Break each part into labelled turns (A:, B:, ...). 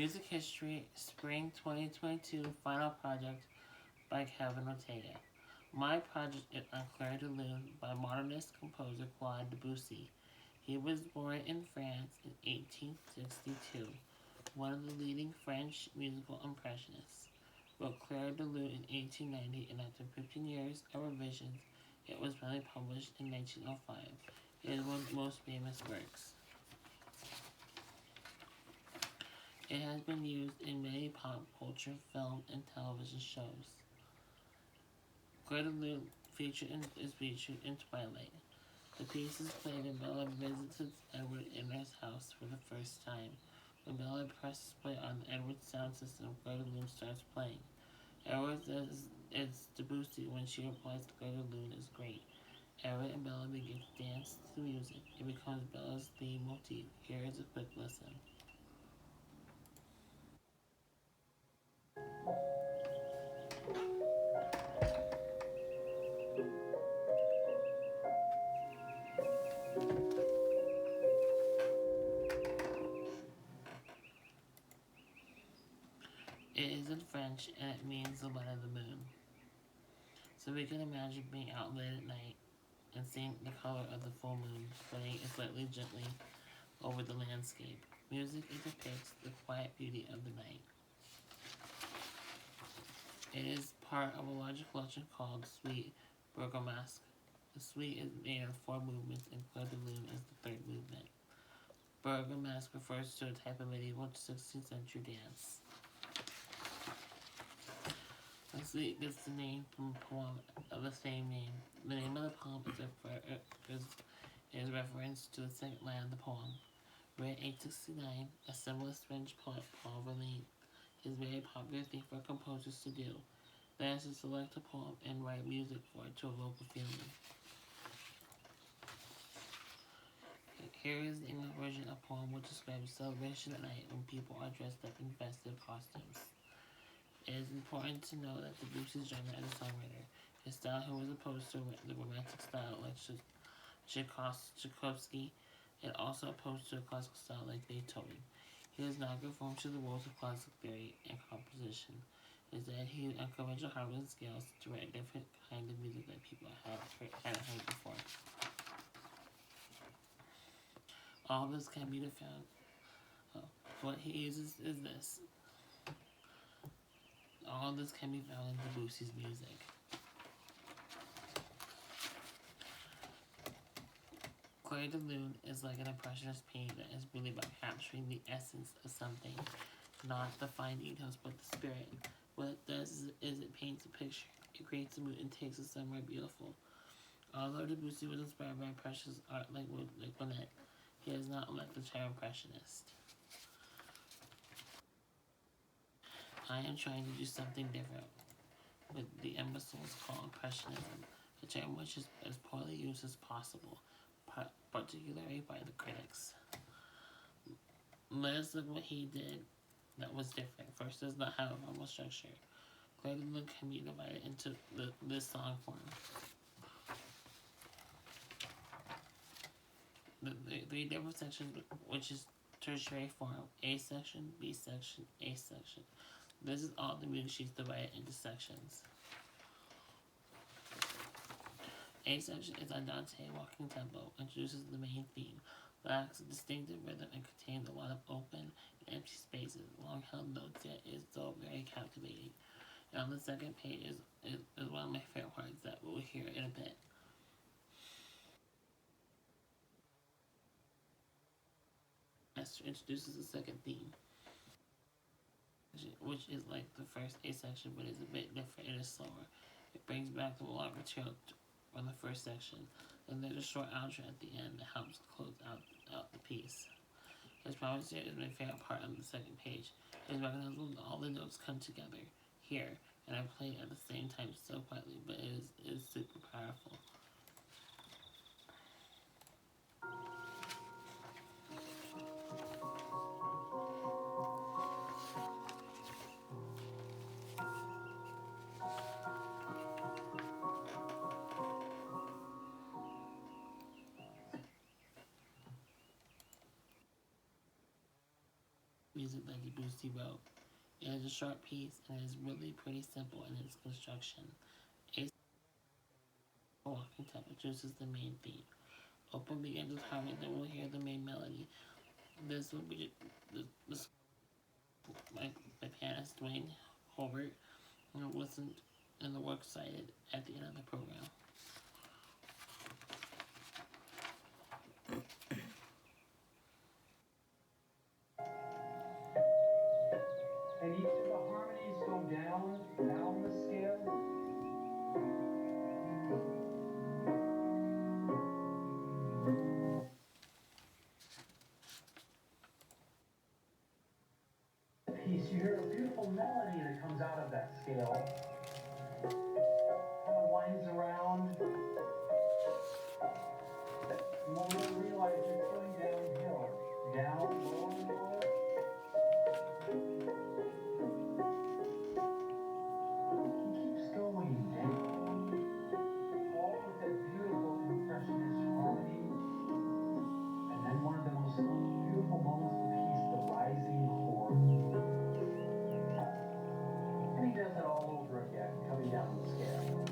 A: Music History Spring 2022 Final Project by Kevin Ortega. My project is on Clair de Lune by modernist composer Claude Debussy. He was born in France in 1862, one of the leading French musical impressionists. Wrote Clair de Lune in 1890, and after 15 years of revisions, it was finally published in 1905. It is one of the most famous works. It has been used in many pop culture, film, and television shows. Claude is featured in Twilight. The piece is played when Bella visits Edward in his house for the first time. When Bella presses play on Edward's sound system, Claude starts playing. Edward says it's Debussy when she replies Claude is great. Edward and Bella begin to dance to the music. It becomes Bella's theme motif. Here is a quick listen. It is in French and it means the light of the moon. So we can imagine being out late at night and seeing the color of the full moon spreading slightly gently over the landscape. Music depicts the quiet beauty of the night. It is part of a larger collection called Suite Bergamasque. The suite is made of 4 movements and Claude de Lune is the third movement. Bergamasque refers to a type of medieval 16th century dance. The suite gets the name from a poem of the same name. The name of the poem is reference to the second line of the poem. Written 869, a symbolist French poet Paul Verlaine is a very popular thing for composers to do. That is to select a poem and write music for it to evoke a feeling. Here is the English version of a poem which describes celebration at night when people are dressed up in festive costumes. It is important to know that Debussy's genre as a songwriter, his style was opposed to the romantic style like Tchaikovsky, and also opposed to a classical style like Beethoven. He does not conform to the rules of classical theory and composition. Instead, he uncovered harmonic scales to write a different kind of music that people hadn't heard before. All this can be found. What he uses is this. All this can be found in Debussy's music. Clair de Lune is like an impressionist painting that is really about capturing the essence of something, not the fine details, but the spirit. What it does is it paints a picture. It creates a mood and takes us somewhere beautiful. Although Debussy was inspired by impressionist art like Monet, he is not like the term impressionist. I am trying to do something different with the imbeciles called impressionism, a term which is as poorly used as possible, particularly by the critics. Let us look what he did that was different. First, does not have a formal structure. Clair de Lune can be divided into this song form. The three different sections, which is tertiary form: A section, B section, A section. This is all the music sheets divided into sections. A section is andante, walking tempo, introduces the main theme, lacks a distinctive rhythm and contains a lot of open and empty spaces, long held notes, yet is so very captivating. And on the second page is one of my favorite parts that we'll hear in a bit. Master introduces the second theme, which is like the first A section, but is a bit different and is slower. It brings back a lot of material from the first section, and there's a short outro at the end that helps close out the piece. His promise here is my favorite part on the second page. His recognizes when all the notes come together here, and I play at the same time so quietly, but it is super powerful. music that Debussy wrote. It is a short piece and it is really pretty simple in its construction. A walking temperatures is the main theme. Open begins with harmony, then we'll hear the main melody. This will be this by pianist Dwayne Holbert, and it wasn't in the works cited at the end of the program.
B: And each of the harmonies go down the scale. Piece, you hear a beautiful melody that comes out of that scale. Kind of winds around. You won't really realize you're going downhill. Down, lower, lower. He keeps going down. All with that beautiful impressionist harmony. And then one of the most beautiful moments of the piece, the rising chord. And he does it all over again, coming down the scale.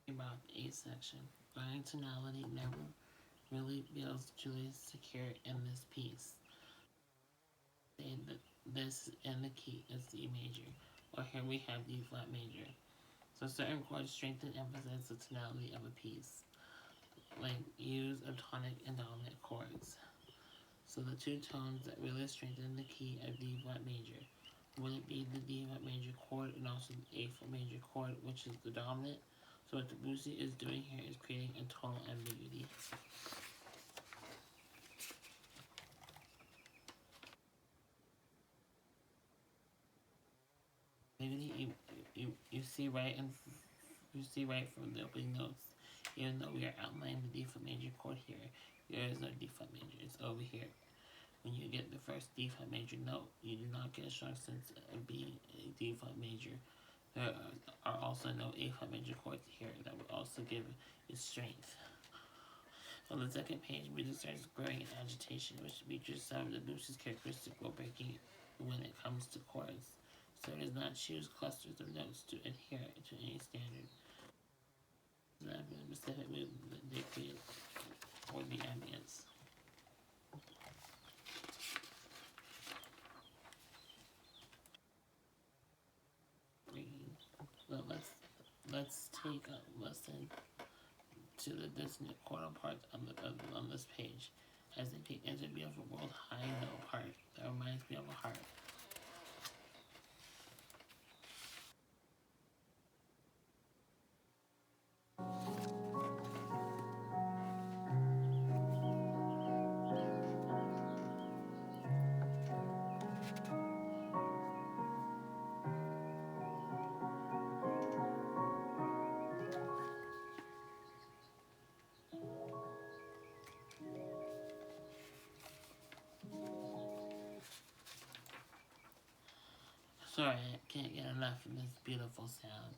A: About the A section. Going tonality never really feels truly secure in this piece. Say that this in the key is D major, or here we have D flat major. So certain chords strengthen and emphasize the tonality of a piece, like use of tonic and dominant chords. So the two tones that really strengthen the key of D flat major would it be the D flat major chord and also the A flat major chord, which is the dominant. So what Debussy is doing here is creating a tonal ambiguity. You see right from the opening notes. Even though we are outlining the D flat major chord here, there is no D flat major. It's over here. When you get the first D flat major note, you do not get a strong sense of being a D flat major. There are also no A flat major chords here that would also give it strength. On the second page, music starts growing in agitation, which features some of Debussy's characteristic rule breaking when it comes to chords. So it does not choose clusters of notes to adhere to any standard. That specific movement that they create for the ambience. Well, let's take a listen to the dissonant chordal parts on this page, as they take into a beautiful world high note part that reminds me of a harp. Sorry, I can't get enough of this beautiful sound.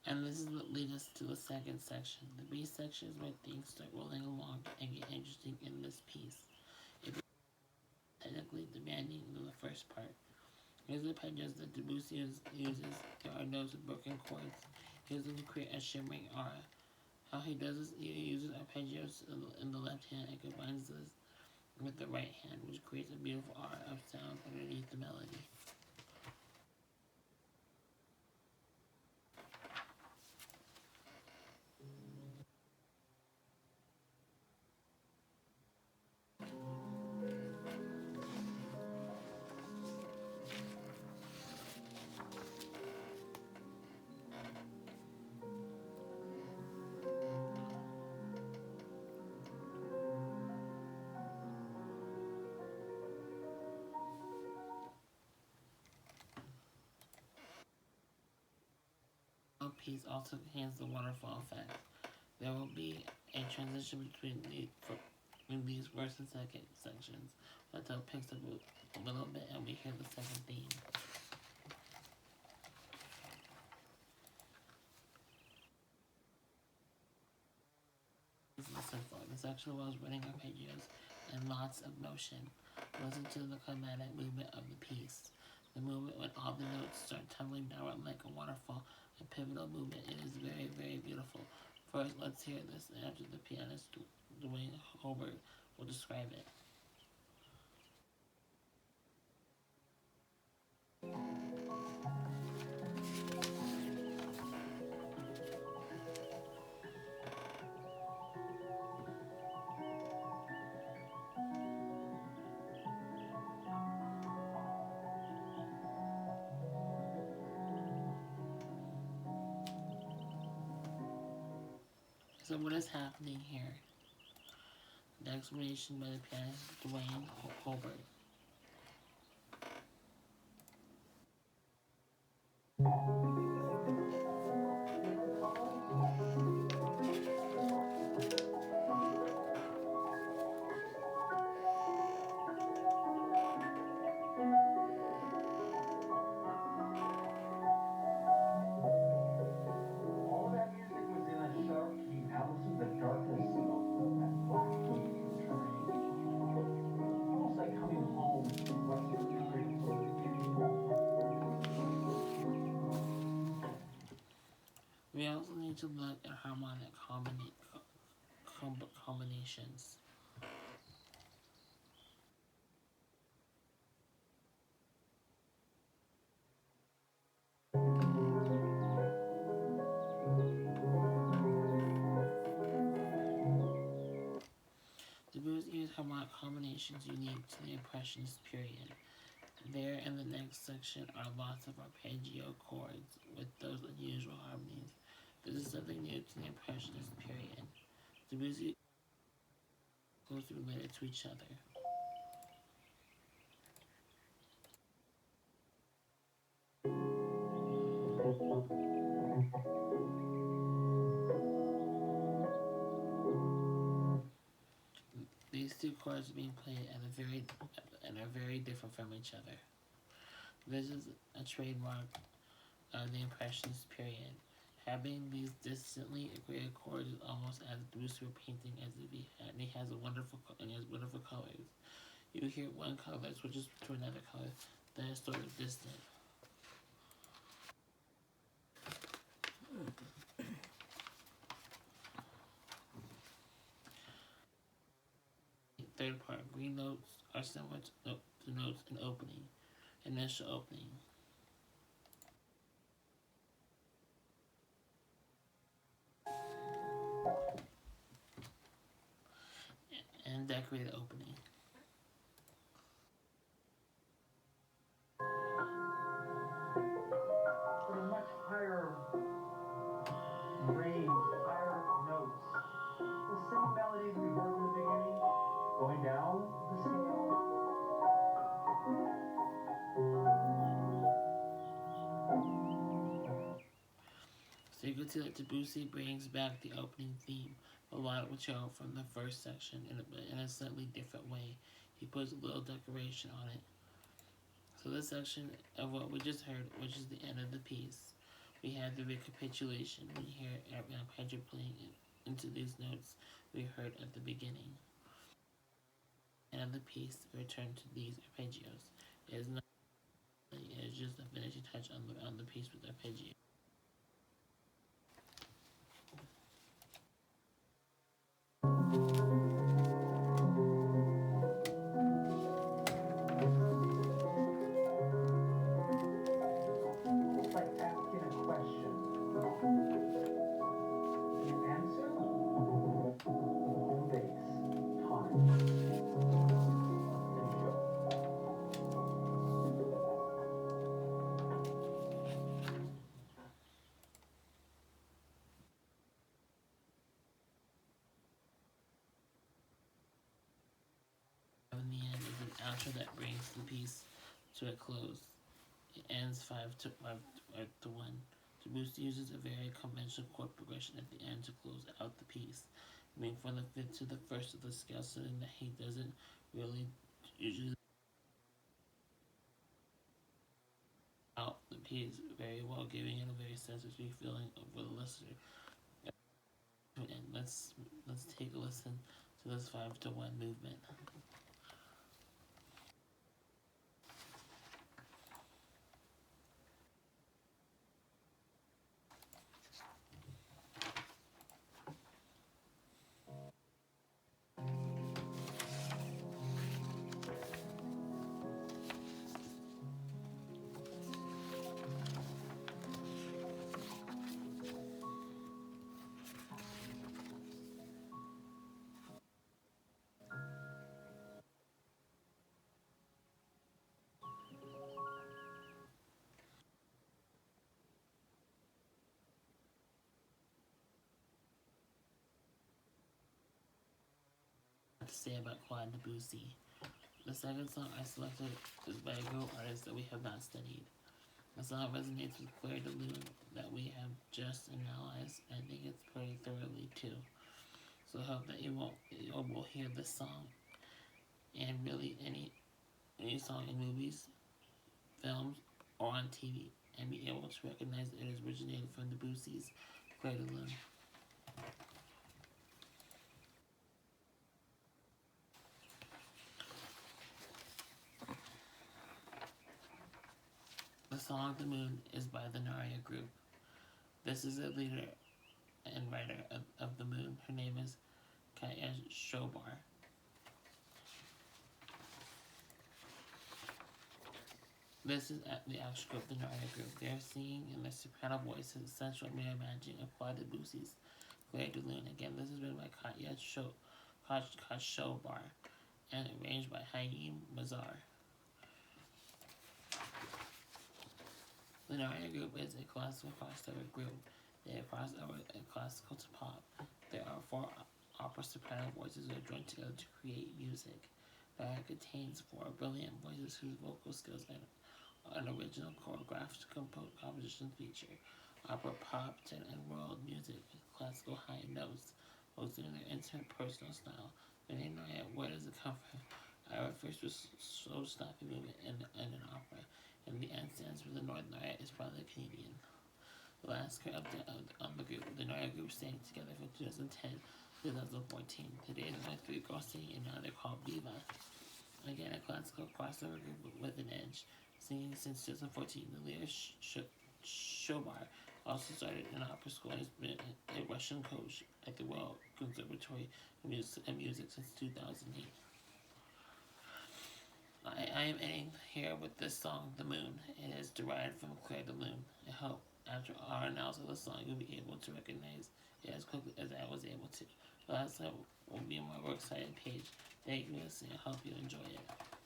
A: And this is what leads us to the second section. The B section is where things start rolling along and get interesting in this piece. It's technically demanding than the first part. Here's the arpeggios that Debussy uses. There are notes with broken chords. He uses to create a shimmering aura. How he does this, he uses arpeggios in the left hand and combines this with the right hand, which creates a beautiful aura of sound underneath the melody. piece also contains the waterfall effect. There will be a transition between these first and second sections until it picks up a little bit and we hear the second theme. Listen for the section was running arpeggios and lots of motion. Listen to the climatic movement of the piece. The movement when all the notes start tumbling down like a waterfall, a pivotal movement. It is very, very beautiful. First, let's hear this, and after the pianist Dwayne Hobart will describe it. So what is happening here? The explanation by the pianist Dwayne Hobart.
B: All that music was in a sharp key. Now listen to the darkness of that black key returning. Almost like coming home to what's recorded from the beginning.
A: We also need to look at harmonic combinations. Debussy used harmonic combinations unique to the Impressionist period. There in the next section are lots of arpeggio chords with those unusual harmonies. This is something new to the Impressionist period. Debussy closely related to each other. These two chords are being played are very different from each other. This is a trademark of the Impressionist period. Having these distantly equated chords is almost as Debussy were painting as if he has wonderful colors. You hear one color that switches to another color that is sort of distant. Third part, green notes are similar to notes in opening, initial opening, and decorated opening.
B: But a much higher range, higher notes. The same melodies we heard in the beginning, going down the scale.
A: So you can see that Debussy brings back the opening theme, a lot of material from the first section in a slightly different way. He puts a little decoration on it. So this section of what we just heard, which is the end of the piece, we have the recapitulation. We hear arpeggio playing into these notes we heard at the beginning. And of the piece, return to these arpeggios. It is not. It is just a finishing touch on the piece with arpeggio.
B: It's like asking a question. The answer? Space. Time. Enjoy.
A: In the end is an outro that brings the piece to a close. It ends 5 to 1 Debussy uses a very conventional chord progression at the end to close out the piece, moving from the fifth to the first of the scale, something that he doesn't really usually out the piece very well, giving it a very sensory feeling for the listener. And let's take a listen to this 5-to-1 movement. To say about Claude Debussy. The second song I selected is by a girl artist that we have not studied. The song resonates with Claire de Lune that we have just analyzed, and I think it's pretty thoroughly too. So I hope that you will hear this song and really any song in movies, films, or on TV and be able to recognize that it is originated from Debussy's Claire de Lune. The song "The Moon" is by the Naria Group. This is the leader and writer of The Moon. Her name is Kaya Shobar. This is the actual group, the Naria Group. They are singing in their soprano voices, essential reimagining of Claude Debussy's Claire de Lune. Again, this is written by Kaya Shobar and arranged by Haim Mazar. The Naria Group is a classical crossover group. They have crossed over classical to pop. There are 4 opera soprano voices that are joined together to create music. That contains 4 brilliant voices whose vocal skills and an original choreographed composition feature opera, pop, and world music with classical high notes, hosted in their intimate personal style. The name Naria, where does it come from? I refers to a slow snappy movement in an opera, and the N stands for the Northern Naria is probably Canadian. The last update on the group, the Naria Group sang together from 2010 to 2014. Today there are 3 girls singing, and now they're called Viva. Again, a classical crossover group with an edge. Singing since 2014, the leader Shobar also started an opera school and has been a Russian coach at the Royal Conservatory of Music since 2008. I am ending here with this song, "The Moon." It is derived from Claire de Lune. I hope after our analysis of the song, you'll be able to recognize it as quickly as I was able to. The last time will be on my works cited page. Thank you for listening. I hope you enjoy it.